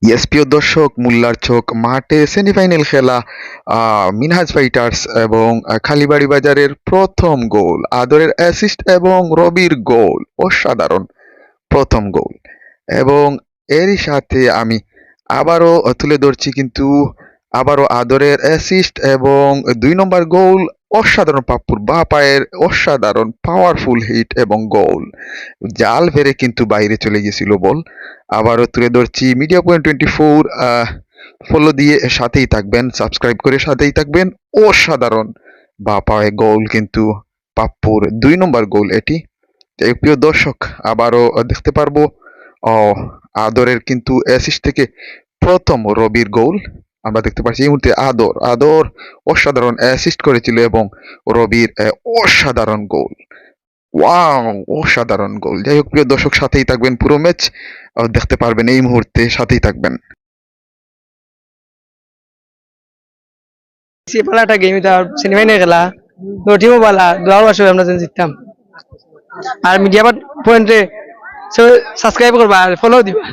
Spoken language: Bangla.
ইয়েস প্রিয় দর্শক, মোল্লার চোখ মাঠে সেমিফাইনাল খেলা মিনহাজ ফাইটার্স এবং খালিবাড়ি বাজারের প্রথম গোল, আদরের অ্যাসিস্ট এবং রবির গোল অসাধারণ প্রথম গোল। এবং এরই সাথে আমি আবারও তুলে ধরছি কিন্তু আবারও আদরের অ্যাসিস্ট এবং ২ নম্বর গোল অসাধারণ, পাপ্পুর বাঁ পায়ের অসাধারণ পাওয়ারফুল হিট এবং গোল, জাল ভেড়ে কিন্তু বাইরে চলে গেছিল বল। আবারও তুলে ধরছি মিডিয়া পয়েন্ট 24। ফলো দিয়ে সাথেই থাকবেন, সাবস্ক্রাইব করে সাথেই থাকবেন। অসাধারণ বাঁ পায়ে গোল কিন্তু পাপ্পুর ২ নম্বর গোল এটি। যাই হোক প্রিয় দর্শক, আবারও দেখতে পারবো আদরের কিন্তু অ্যাসিস্ট থেকে প্রথম রবির গোল আমরা দেখতে পাচ্ছি এই মুহূর্তে। আদর আদর অসাধারণ অ্যাসিস্ট করেছিল এবং রবির অসাধারণ গোল, ওয়াও অসাধারণ গোল। যাই হোক প্রিয় দর্শক, সাথেই থাকবেন, পুরো ম্যাচ দেখতে পারবেন এই মুহূর্তে, সাথেই থাকবেন। সে পালা একটা গেম এটা সেমিফাইনাল খেলা তো টিমও পালা দোয়ার আসবে আমরা যেন জিততাম। আর মিডিয়া পয়েন্টে সাবস্ক্রাইব করবা আর ফলো দিবা।